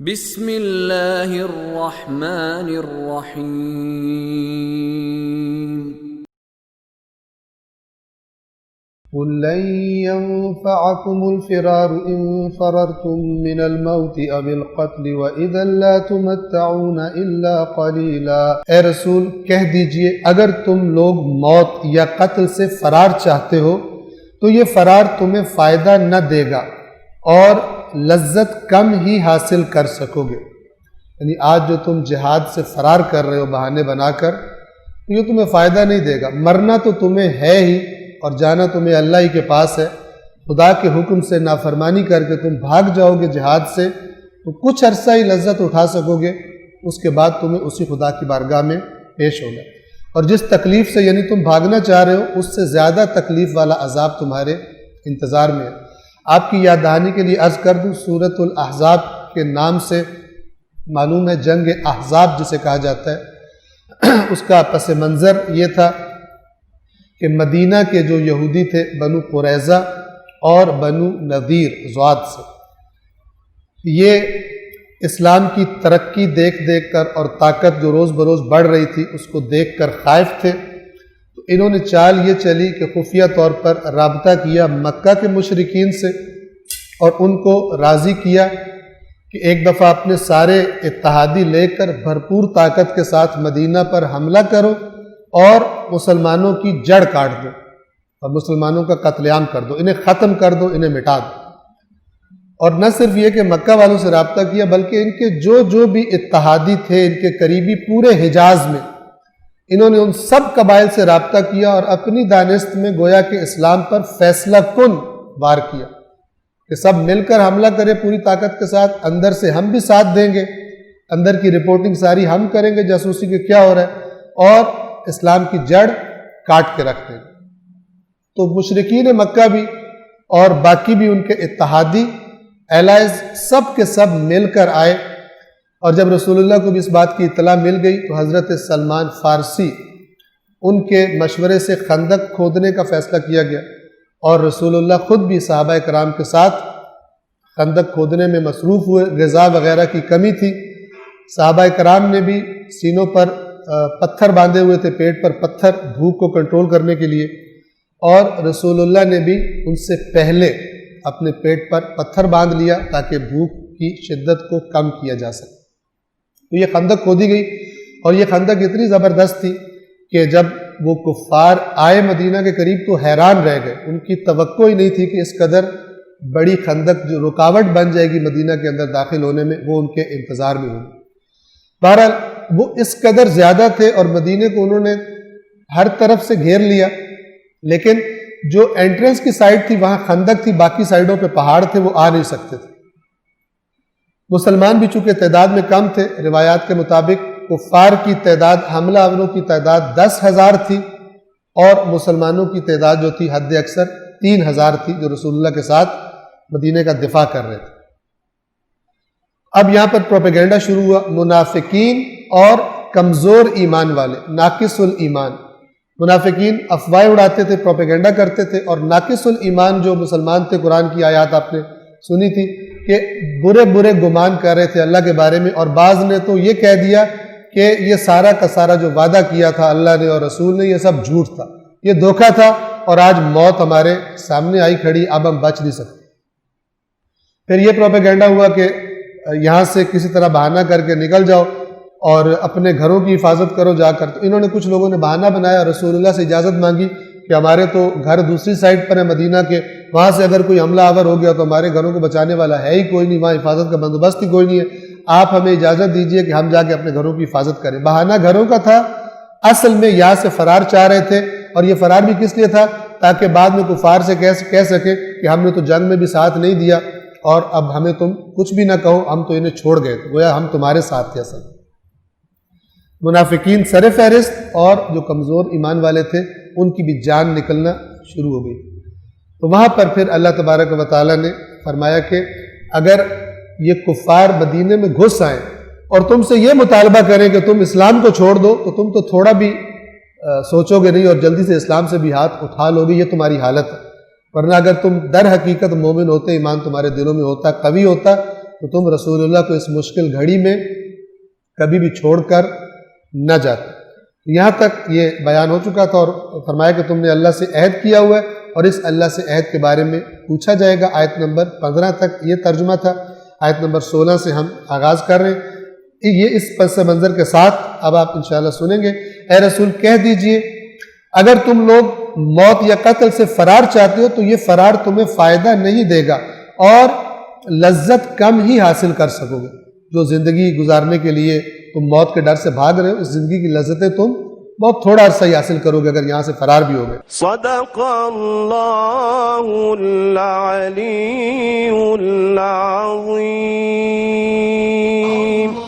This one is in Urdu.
بسم اللہ الرحمن الرحیم قل لن ينفعكم الفرار إن فررتم من الموت أو القتل وإذا لا تمتعون إلا قليلا۔ اے رسول کہہ دیجئے اگر تم لوگ موت یا قتل سے فرار چاہتے ہو تو یہ فرار تمہیں فائدہ نہ دے گا اور لذت کم ہی حاصل کر سکو گے۔ یعنی آج جو تم جہاد سے فرار کر رہے ہو بہانے بنا کر، تو یہ تمہیں فائدہ نہیں دے گا۔ مرنا تو تمہیں ہے ہی اور جانا تمہیں اللہ ہی کے پاس ہے۔ خدا کے حکم سے نافرمانی کر کے تم بھاگ جاؤ گے جہاد سے تو کچھ عرصہ ہی لذت اٹھا سکو گے، اس کے بعد تمہیں اسی خدا کی بارگاہ میں پیش ہونا، اور جس تکلیف سے یعنی تم بھاگنا چاہ رہے ہو اس سے زیادہ تکلیف والا عذاب تمہارے انتظار میں ہے۔ آپ کی یاد دہانی کے لیے عرض کر دوں، سورۃ الاحزاب کے نام سے معلوم ہے جنگ احزاب جسے کہا جاتا ہے۔ اس کا پس منظر یہ تھا کہ مدینہ کے جو یہودی تھے بنو قریظہ اور بنو نذیر ضاد سے، یہ اسلام کی ترقی دیکھ دیکھ کر اور طاقت جو روز بروز بڑھ رہی تھی اس کو دیکھ کر خائف تھے، تو انہوں نے چال یہ چلی کہ خفیہ طور پر رابطہ کیا مکہ کے مشرکین سے اور ان کو راضی کیا کہ ایک دفعہ اپنے سارے اتحادی لے کر بھرپور طاقت کے ساتھ مدینہ پر حملہ کرو اور مسلمانوں کی جڑ کاٹ دو اور مسلمانوں کا قتل عام کر دو، انہیں ختم کر دو، انہیں مٹا دو۔ اور نہ صرف یہ کہ مکہ والوں سے رابطہ کیا بلکہ ان کے جو بھی اتحادی تھے، ان کے قریبی پورے حجاز میں، انہوں نے ان سب قبائل سے رابطہ کیا اور اپنی دانست میں گویا کہ اسلام پر فیصلہ کن وار کیا کہ سب مل کر حملہ کرے پوری طاقت کے ساتھ، اندر سے ہم بھی ساتھ دیں گے، اندر کی رپورٹنگ ساری ہم کریں گے جاسوسی کے کیا ہو رہا ہے، اور اسلام کی جڑ کاٹ کے رکھ دیں گے۔ تو مشرکین مکہ بھی اور باقی بھی ان کے اتحادی الائز سب کے سب مل کر آئے، اور جب رسول اللہ کو بھی اس بات کی اطلاع مل گئی تو حضرت سلمان فارسی ان کے مشورے سے خندق کھودنے کا فیصلہ کیا گیا، اور رسول اللہ خود بھی صحابہ کرام کے ساتھ خندق کھودنے میں مصروف ہوئے۔ غذا وغیرہ کی کمی تھی، صحابہ کرام نے بھی سینوں پر پتھر باندھے ہوئے تھے، پیٹ پر پتھر، بھوک کو کنٹرول کرنے کے لیے، اور رسول اللہ نے بھی ان سے پہلے اپنے پیٹ پر پتھر باندھ لیا تاکہ بھوک کی شدت کو کم کیا جا سکے۔ تو یہ خندق کھودی گئی، اور یہ خندق اتنی زبردست تھی کہ جب وہ کفار آئے مدینہ کے قریب تو حیران رہ گئے، ان کی توقع ہی نہیں تھی کہ اس قدر بڑی خندق جو رکاوٹ بن جائے گی مدینہ کے اندر داخل ہونے میں، وہ ان کے انتظار میں ہوگی۔ بہرحال وہ اس قدر زیادہ تھے اور مدینہ کو انہوں نے ہر طرف سے گھیر لیا، لیکن جو انٹرنس کی سائڈ تھی وہاں خندق تھی، باقی سائڈوں پہ پہاڑ تھے، وہ آ نہیں سکتے تھے۔ مسلمان بھی چونکہ تعداد میں کم تھے، روایات کے مطابق کفار کی تعداد، حملہ آوروں کی تعداد 10,000 تھی، اور مسلمانوں کی تعداد جو تھی حد اکثر 3,000 تھی، جو رسول اللہ کے ساتھ مدینہ کا دفاع کر رہے تھے۔ اب یہاں پر پروپیگنڈا شروع ہوا، منافقین اور کمزور ایمان والے، ناقص الایمان۔ منافقین افواہیں اڑاتے تھے، پروپیگنڈا کرتے تھے، اور ناقص الایمان جو مسلمان تھے، قرآن کی آیات آپ نے سنی تھی کہ برے برے گمان کر رہے تھے اللہ کے بارے میں، اور بعض نے تو یہ کہہ دیا کہ یہ سارا کا سارا جو وعدہ کیا تھا اللہ نے اور رسول نے یہ سب جھوٹ تھا، یہ دھوکہ تھا، اور آج موت ہمارے سامنے آئی کھڑی، اب ہم بچ نہیں سکتے۔ پھر یہ پروپیگنڈا ہوا کہ یہاں سے کسی طرح بہانہ کر کے نکل جاؤ اور اپنے گھروں کی حفاظت کرو جا کر۔ تو انہوں نے کچھ لوگوں نے بہانہ بنایا، رسول اللہ سے اجازت مانگی کہ ہمارے تو گھر دوسری سائڈ پر ہے مدینہ کے، وہاں سے اگر کوئی حملہ آور ہو گیا تو ہمارے گھروں کو بچانے والا ہے ہی کوئی نہیں، وہاں حفاظت کا بندوبست ہی کوئی نہیں ہے، آپ ہمیں اجازت دیجئے کہ ہم جا کے اپنے گھروں کی حفاظت کریں۔ بہانہ گھروں کا تھا، اصل میں یہاں سے فرار چاہ رہے تھے، اور یہ فرار بھی کس لیے تھا؟ تاکہ بعد میں کفار سے کہہ سکے کہ ہم نے تو جنگ میں بھی ساتھ نہیں دیا اور اب ہمیں تم کچھ بھی نہ کہو، ہم تو انہیں چھوڑ گئے تھے، گویا ہم تمہارے ساتھ تھے۔ اصل منافقین سر فہرست، اور جو کمزور ایمان والے تھے ان کی بھی جان نکلنا شروع ہو گئی۔ تو وہاں پر پھر اللہ تبارک و تعالیٰ نے فرمایا کہ اگر یہ کفار مدینے میں گھس آئیں اور تم سے یہ مطالبہ کریں کہ تم اسلام کو چھوڑ دو، تو تم تو تھوڑا بھی سوچو گے نہیں اور جلدی سے اسلام سے بھی ہاتھ اٹھا لو گے، یہ تمہاری حالت ہے۔ ورنہ اگر تم در حقیقت مومن ہوتے، ایمان تمہارے دلوں میں ہوتا، قوی ہوتا، تو تم رسول اللہ کو اس مشکل گھڑی میں کبھی بھی چھوڑ کر نہ جاتے۔ یہاں تک یہ بیان ہو چکا تھا، اور فرمایا کہ تم نے اللہ سے عہد کیا ہوا ہے اور اس اللہ سے عہد کے بارے میں پوچھا جائے گا۔ آیت نمبر 15 تک یہ ترجمہ تھا۔ آیت نمبر 16 سے ہم آغاز کر رہے ہیں۔ یہ اس پس منظر کے ساتھ اب آپ انشاءاللہ سنیں گے۔ اے رسول کہہ دیجئے اگر تم لوگ موت یا قتل سے فرار چاہتے ہو تو یہ فرار تمہیں فائدہ نہیں دے گا اور لذت کم ہی حاصل کر سکو گے۔ جو زندگی گزارنے کے لیے تم موت کے ڈر سے بھاگ رہے ہو، اس زندگی کی لذتیں تم بہت تھوڑا عرصہ ہی حاصل کرو گے اگر یہاں سے فرار بھی ہوگے۔ صدق اللہ العلی العظیم۔